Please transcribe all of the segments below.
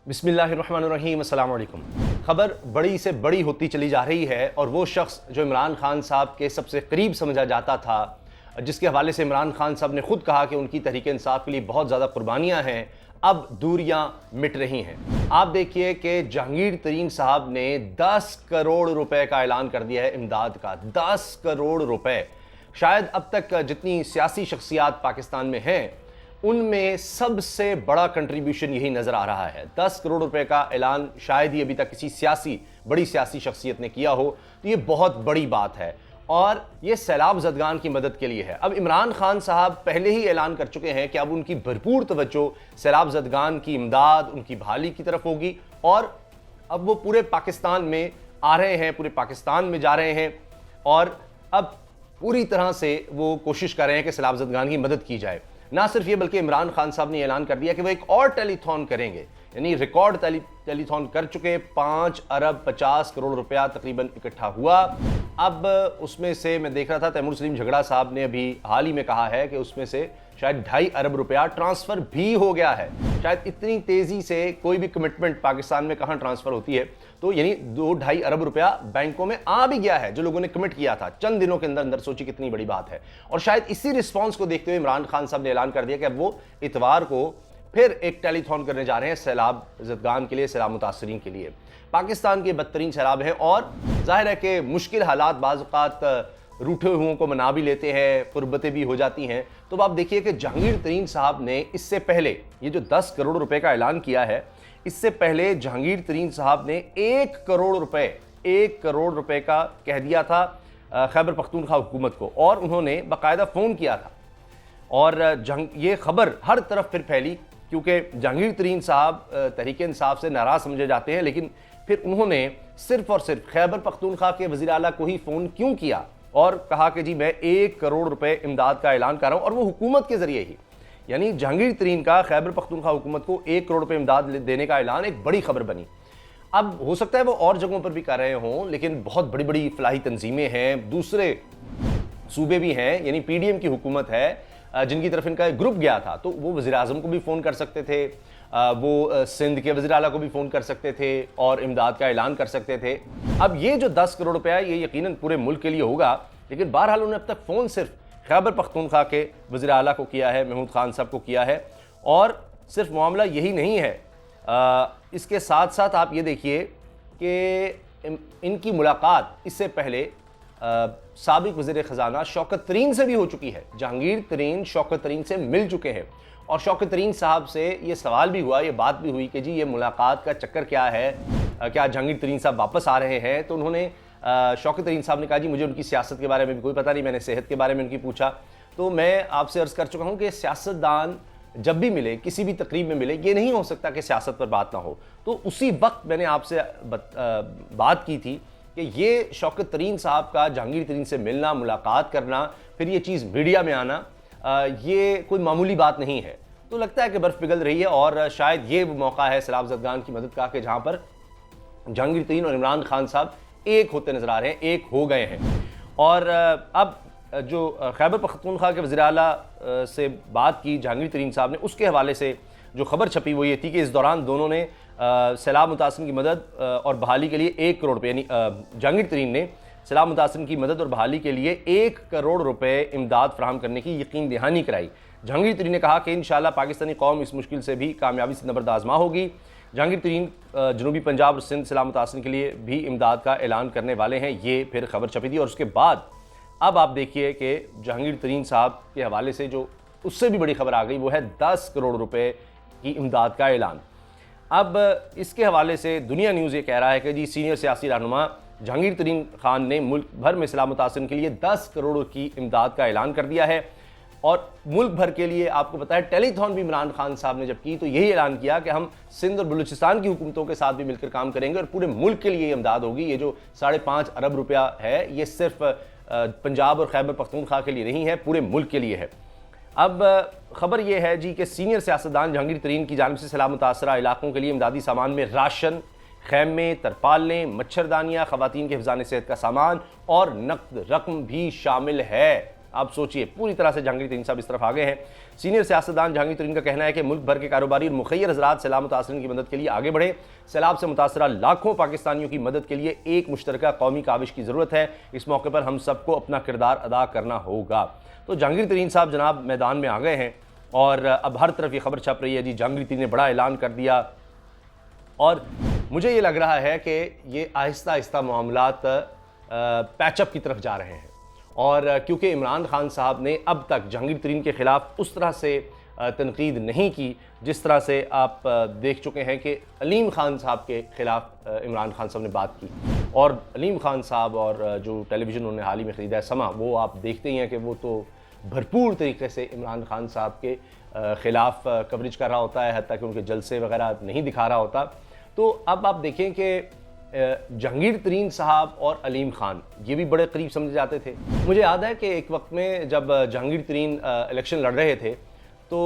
बिस्मिल्लाहिर्रहमानिर्रहीम, अस्सलाम वालेकुम। खबर बड़ी से बड़ी होती चली जा रही है और वो शख्स जो इमरान खान साहब के सबसे करीब समझा जाता था, जिसके हवाले से इमरान खान साहब ने खुद कहा कि उनकी तहरीक इंसाफ के लिए बहुत ज़्यादा कुर्बानियाँ हैं, अब दूरियां मिट रही हैं। आप देखिए कि जहांगीर तरीन साहब ने 10 करोड़ रुपए का ऐलान कर दिया है इमदाद का। 10 करोड़ रुपए, शायद अब तक जितनी सियासी शख्सियात पाकिस्तान में हैं उनमें सबसे बड़ा कंट्रीब्यूशन यही नज़र आ रहा है। 10 करोड़ रुपए का ऐलान शायद ही अभी तक किसी बड़ी सियासी शख्सियत ने किया हो, तो ये बहुत बड़ी बात है और ये सैलाब ज़दगान की मदद के लिए है। अब इमरान खान साहब पहले ही ऐलान कर चुके हैं कि अब उनकी भरपूर तवज्जो सैलाब ज़दगान की इमदाद, उनकी बहाली की तरफ होगी और अब वो पूरे पाकिस्तान में आ रहे हैं, पूरे पाकिस्तान में जा रहे हैं और अब पूरी तरह से वो कोशिश कर रहे हैं कि सैलाब ज़दगान की मदद की जाए। ना सिर्फ ये बल्कि इमरान खान साहब ने ऐलान कर दिया कि वो एक और टेलीथॉन करेंगे, यानी रिकॉर्ड टेलीथॉन कर चुके। 5 अरब 50 करोड़ रुपया तकरीबन इकट्ठा हुआ। अब उसमें से मैं देख रहा था तैमूर सलीम झगड़ा साहब ने अभी हाल ही में कहा है कि उसमें से शायद 2.5 अरब रुपया ट्रांसफ़र भी हो गया है। शायद इतनी तेज़ी से कोई भी कमिटमेंट पाकिस्तान में कहाँ ट्रांसफ़र होती है, तो यानी 2-2.5 अरब रुपया बैंकों में आ भी गया है जो लोगों ने कमिट किया था चंद दिनों के अंदर अंदर। सोचिए कितनी बड़ी बात है। और शायद इसी रिस्पॉन्स को देखते हुए इमरान खान साहब ने ऐलान कर दिया कि अब वो इतवार को फिर एक टेलीथॉन करने जा रहे हैं सैलाब ज़दगान के लिए, सैलाब मुतासरीन के लिए। पाकिस्तान के बदतरीन सैलाब है और जाहिर है कि मुश्किल हालात बाज़ औक़ात रूठे हुओं को मना भी लेते हैं, कुर्बतें भी हो जाती हैं। तो आप देखिए कि जहांगीर तरीन साहब ने इससे पहले ये जो 10 करोड़ रुपए का ऐलान किया है, इससे पहले जहांगीर तरीन साहब ने 1 करोड़ रुपए का कह दिया था खैबर पख्तूनख्वा हुकूमत को और उन्होंने बाकायदा फ़ोन किया था और ये खबर हर तरफ फिर फैली क्योंकि जहांगीर तरीन साहब तहरीक इंसाफ से नाराज़ समझे जाते हैं, लेकिन फिर उन्होंने सिर्फ़ और सिर्फ खैबर पख्तूनख्वा के वज़ीर आला को ही फ़ोन क्यों किया और कहा कि जी मैं 1 करोड़ रुपए इमदाद का ऐलान कर रहा हूँ और वो हुकूमत के ज़रिए ही, यानी जहांगीर तरीन का खैबर पख्तूनख्वा हुकूमत को 1 करोड़ रुपए इमदाद देने का ऐलान एक बड़ी खबर बनी। अब हो सकता है वो और जगहों पर भी कर रहे हों, लेकिन बहुत बड़ी बड़ी फलाही तंजीमें हैं, दूसरे सूबे भी हैं, यानी PDM की हुकूमत है जिनकी तरफ इनका ग्रुप गया था, तो वो वज़ीर आज़म को भी फ़ोन कर सकते थे, वो सिंध के वज़ीर आला को भी फ़ोन कर सकते थे और इमदाद का ऐलान कर सकते थे। अब ये जो 10 करोड़ रुपया है ये यकीनन पूरे मुल्क के लिए होगा, लेकिन बहरहाल उन्होंने अब तक फ़ोन सिर्फ खैबर पख्तूनख्वा के वज़ीर आला को किया है, महमूद खान साहब को किया है। और सिर्फ मामला यही नहीं है, इसके साथ साथ आप ये देखिए कि इनकी मुलाकात इससे पहले साबिक वज़ीर ख़ज़ाना शौकत तरीन से भी हो चुकी है। जहांगीर तरीन शौकत तरीन से मिल चुके हैं और शौकत तरीन साहब से ये सवाल भी हुआ, ये बात भी हुई कि जी ये मुलाकात का चक्कर क्या है, क्या जहांगीर तरीन साहब वापस आ रहे हैं। तो उन्होंने शौकत तरीन साहब ने कहा जी मुझे उनकी सियासत के बारे में भी कोई पता नहीं, मैंने सेहत के बारे में उनकी पूछा। तो मैं आपसे अर्ज़ कर चुका हूँ कि सियासतदान जब भी मिले, किसी भी तकरीब में मिले, ये नहीं हो सकता कि सियासत पर बात ना हो। तो उसी वक्त मैंने आपसे बात की थी कि ये शौकत तरीन साहब का जहांगीर तरीन से मिलना, मुलाकात करना, फिर ये चीज़ मीडिया में आना, ये कोई मामूली बात नहीं है। तो लगता है कि बर्फ़ पिघल रही है और शायद ये वो मौका है सैलाब ज़दगान की मदद का कि जहाँ पर जहांगीर तरीन और इमरान खान साहब एक होते नज़र आ रहे हैं, एक हो गए हैं। और अब जो खैबर पख्तूनख्वा के वज़ीर आला से बात की जहांगीर तरीन साहब ने, उसके हवाले से जो खबर छपी वो ये थी कि इस दौरान दोनों ने सैलाब मुतासरीन की मदद और बहाली के लिए 1 करोड़ रुपये, यानी जहांगीर तरीन ने सैलाब मुतासरीन की मदद और बहाली के लिए 1 करोड़ रुपए इमदाद फराहम करने की यकीन दहानी कराई। जहांगीर तरीन ने कहा कि इंशाअल्लाह पाकिस्तानी कौम इस मुश्किल से भी कामयाबी से नबर्द आज़मा होगी। जहांगीर तरीन जनूबी पंजाब और सिंध सैलाब मुतासरीन के लिए भी इमदाद का ऐलान करने वाले हैं। ये फिर खबर छपी थी और उसके बाद अब आप देखिए कि जहांगीर तरीन साहब के हवाले से जो उससे भी बड़ी खबर आ गई वो है 10 करोड़ रुपए की इमदाद का ऐलान। अब इसके हवाले से दुनिया न्यूज़ ये कह रहा है कि जी सीनियर सियासी रहनुमा जहांगीर तरीन खान ने मुल्क भर में सैलाब मुतासरीन के लिए 10 करोड़ की इमदाद का ऐलान कर दिया है और मुल्क भर के लिए आपको पता है टेलीथॉन भी इमरान खान साहब ने जब की तो यही ऐलान किया कि हम सिंध और बलूचिस्तान की हुकूमतों के साथ भी मिलकर काम करेंगे और पूरे मुल्क के लिए इमदाद होगी। ये जो 5.5 अरब रुपया है ये सिर्फ पंजाब और खैबर पख्तूनख्वा के लिए नहीं है, पूरे मुल्क के लिए है। अब खबर यह है जी कि सीनियर सियासतदान जहांगीर तरीन की जानिब से सैलाब मुतासरा इलाकों के लिए इमदादी सामान में राशन, खैमे, तरपालें, मच्छरदानियाँ, ख़वातीन के हिफ़्ज़ान सेहत का सामान और नकद रकम भी शामिल है। आप सोचिए, पूरी तरह से जहांगीर तरीन साहब इस तरफ आ गए हैं। सीनियर सियासतदान जहांगीर तरीन का कहना है कि मुल्क भर के कारोबारी और मुखय्यर हज़रात सैलाब मुतासरीन की मदद के लिए आगे बढ़े। सैलाब से मुतासरा लाखों पाकिस्तानियों की मदद के लिए एक मुश्तरका कौमी काविश की ज़रूरत है। इस मौके पर हम सबको अपना किरदार अदा करना होगा। तो जहांगीर तरीन साहब जनाब मैदान में आ गए हैं और अब हर तरफ ये खबर छप रही है जी, जहांगीर तरीन ने बड़ा ऐलान कर दिया। और मुझे ये लग रहा है कि ये आहिस्ता आहिस्ता मामलात पैचअप की तरफ जा रहे हैं। और क्योंकि इमरान खान साहब ने अब तक जहांगीर तरीन के ख़िलाफ़ उस तरह से तनकीद नहीं की जिस तरह से आप देख चुके हैं कि अलीम खान साहब के ख़िलाफ़ इमरान खान साहब ने बात की। और अलीम खान साहब और जो टेलीविज़न उन्होंने हाल ही में ख़रीदा है समा, वो आप देखते ही हैं कि वो तो भरपूर तरीके से इमरान खान साहब के ख़िलाफ़ कवरेज कर रहा होता है, हत्ता कि उनके जलसे वगैरह नहीं दिखा रहा होता। तो अब आप देखें कि जहांगीर तरीन साहब और अलीम खान ये भी बड़े करीब समझे जाते थे। मुझे याद है कि एक वक्त में जब जहांगीर तरीन इलेक्शन लड़ रहे थे तो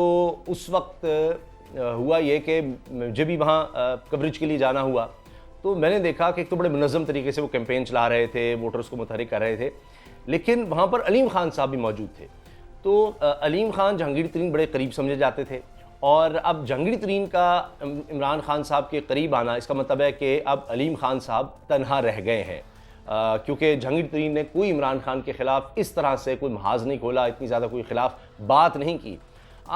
उस वक्त हुआ ये कि मुझे भी वहाँ कवरेज के लिए जाना हुआ, तो मैंने देखा कि एक तो बड़े मुनज़्ज़म तरीके से वो कैंपेन चला रहे थे, वोटर्स को मुतहरिक कर रहे थे, लेकिन वहाँ पर अलीम खान साहब भी मौजूद थे। तो अलीम खान जहांगीर तरीन बड़े करीब समझे जाते थे और अब जहांगीर तरीन का इमरान खान साहब के करीब आना इसका मतलब है कि अब अलीम खान साहब तन्हा रह गए हैं, क्योंकि जहांगीर तरीन ने कोई इमरान खान के ख़िलाफ़ इस तरह से कोई महाज नहीं खोला, इतनी ज़्यादा कोई ख़िलाफ़ बात नहीं की।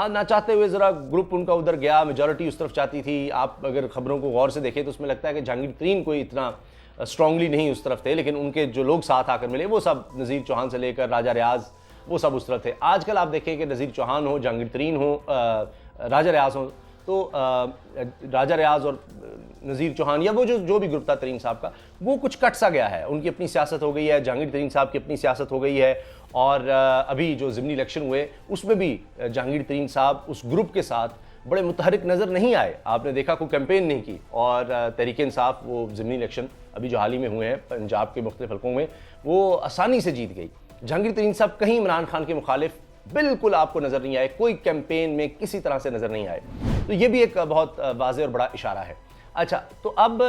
ना चाहते हुए ज़रा ग्रुप उनका उधर गया, मेजॉरिटी उस तरफ चाहती थी। आप अगर ख़बरों को गौर से देखें तो उसमें लगता है कि जहांगीर तरीन कोई इतना स्ट्रांगली नहीं उस तरफ थे, लेकिन उनके जो लोग साथ आकर मिले वो सब नज़ीर चौहान से लेकर राजा रियाज वो सब उस तरफ थे। आजकल आप देखें कि नज़ीर चौहान हो, जहांगीर तरीन हो, राजा रियाज हो, तो राजा रियाज और नज़ीर चौहान या वो जो भी ग्रुप था तरीन साहब का, वो कुछ कट सा गया है। उनकी अपनी सियासत हो गई है, जहांगीर तरीन साहब की अपनी सियासत हो गई है। और अभी जो ज़िमनी इलेक्शन हुए उसमें भी जहांगीर तरीन साहब उस ग्रुप के साथ बड़े मुतहरिक नज़र नहीं आए। आपने देखा कोई कैंपेन नहीं की। और तहरीक इंसाफ वो ज़िमनी इलेक्शन अभी जो हाल ही में हुए हैं पंजाब के मुख्तलिफ हलकों में, वो आसानी से जीत गई। जहांगीर तरीन साहब कहीं इमरान खान के मुखालिफ बिल्कुल आपको नज़र नहीं आए, कोई कैंपेन में किसी तरह से नज़र नहीं आए। तो ये भी एक बहुत वाज़ेह और बड़ा इशारा है। अच्छा, तो अब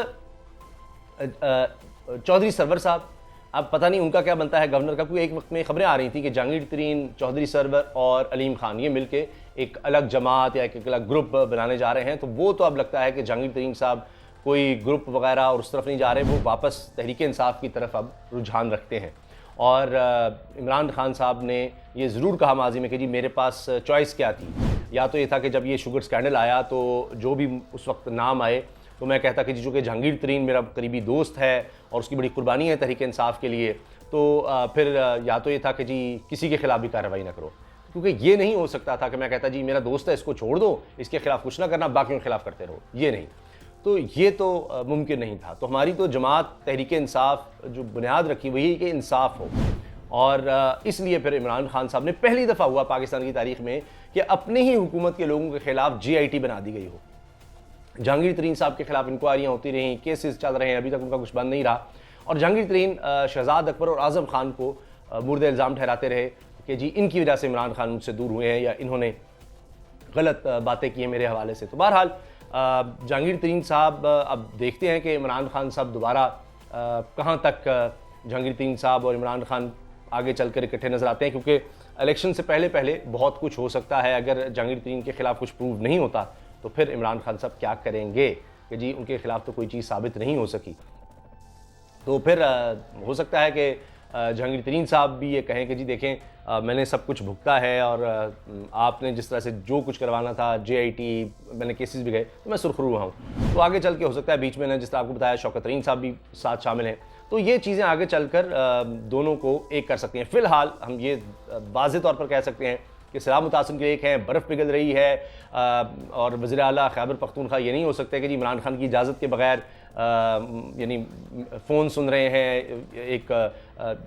चौधरी सरवर साहब, अब पता नहीं उनका क्या बनता है गवर्नर का, क्योंकि एक वक्त में खबरें आ रही थी कि जहांगीर तरीन, चौधरी सरवर और अलीम खान ये मिलके एक अलग जमात या एक अलग ग्रुप बनाने जा रहे हैं। तो वो तो अब लगता है कि जहांगीर तरीन साहब कोई ग्रुप वगैरह और उस तरफ नहीं जा रहे, वो वापस तहरीक इंसाफ की तरफ अब रुझान रखते हैं। और इमरान खान साहब ने ये ज़रूर कहा माजी में कि जी मेरे पास चॉइस क्या थी, या तो ये था कि जब ये शुगर स्कैंडल आया तो जो भी उस वक्त नाम आए तो मैं कहता कि जी चूँकि जहांगीर तरीन मेरा करीबी दोस्त है और उसकी बड़ी कुर्बानी है तहरीक इंसाफ के लिए, तो फिर या तो ये था कि जी किसी के ख़िलाफ़ भी कार्रवाई ना करो, क्योंकि ये नहीं हो सकता था कि मैं कहता जी मेरा दोस्त है इसको छोड़ दो, इसके ख़िलाफ़ कुछ ना करना, बाकियों के ख़िलाफ़ करते रहो, ये नहीं। तो ये तो मुमकिन नहीं था। तो हमारी तो जमात तहरीक इंसाफ जो बुनियाद रखी वही कि इंसाफ हो। और इसलिए फिर इमरान खान साहब ने पहली दफ़ा हुआ पाकिस्तान की तारीख़ में कि अपने ही हुकूमत के लोगों के ख़िलाफ़ GIT बना दी गई हो। जहांगीर तरीन साहब के ख़िलाफ़ इंक्वायरियाँ होती रहीं, केसेस चल रहे हैं, अभी तक उनका कुछ बंद नहीं रहा। और जहांगीर तरीन शहजाद अकबर और आज़म खान को मुर्द इल्ज़ाम ठहराते रहे कि जी इनकी वजह से इमरान खान मुझसे दूर हुए हैं या इन्होंने गलत बातें की हैं मेरे हवाले से। तो बहरहाल जहांगीर तरीन साहब अब देखते हैं कि इमरान खान साहब दोबारा कहाँ तक जहांगीर तरीन साहब और इमरान खान आगे चलकर इकट्ठे नज़र आते हैं, क्योंकि इलेक्शन से पहले बहुत कुछ हो सकता है। अगर जहांगीर तरीन के ख़िलाफ़ कुछ प्रूव नहीं होता तो फिर इमरान खान साहब क्या करेंगे कि जी उनके ख़िलाफ़ तो कोई चीज़ साबित नहीं हो सकी। तो फिर हो सकता है कि जहांगीर तरीन साहब भी ये कहें कि जी देखें मैंने सब कुछ भुगता है और आपने जिस तरह से जो कुछ करवाना था GIT मैंने केसेस भी गए तो मैं सुरखरू हुआ हूँ। तो आगे चल के हो सकता है बीच में ना, जिस तरह आपको बताया, शौकत तरीन साहब भी साथ शामिल हैं। तो ये चीज़ें आगे चलकर दोनों को एक कर सकती हैं। फ़िलहाल हम ये वाज़ेह तौर पर कह सकते हैं कि सैलाब मुतासिर के एक हैं, बर्फ़ पिघल रही है और वज़ीर आला खैबर पख्तूनख्वा ये नहीं हो सकता कि जी इमरान खान की इजाज़त के बगैर यानी फ़ोन सुन रहे हैं, एक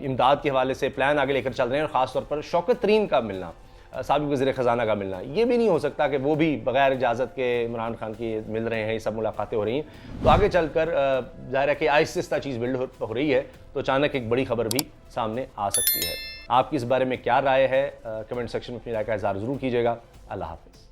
इमदाद के हवाले से प्लान आगे लेकर चल रहे हैं। और ख़ास तौर पर शौकत तरीन का मिलना, साबिक़ वज़ीर ख़ज़ाना का मिलना, ये भी नहीं हो सकता कि वो भी बग़ैर इजाज़त के इमरान खान की मिल रहे हैं, ये सब मुलाकातें हो रही हैं। तो आगे चलकर ज़ाहिर है कि आहिस्ता चीज़ बिल्ड हो रही है, तो अचानक एक बड़ी खबर भी सामने आ सकती है। आपकी इस बारे में क्या राय है? कमेंट सेक्शन में अपनी राय का इज़हार ज़रूर कीजिएगा। अल्लाह हाफ़िज़।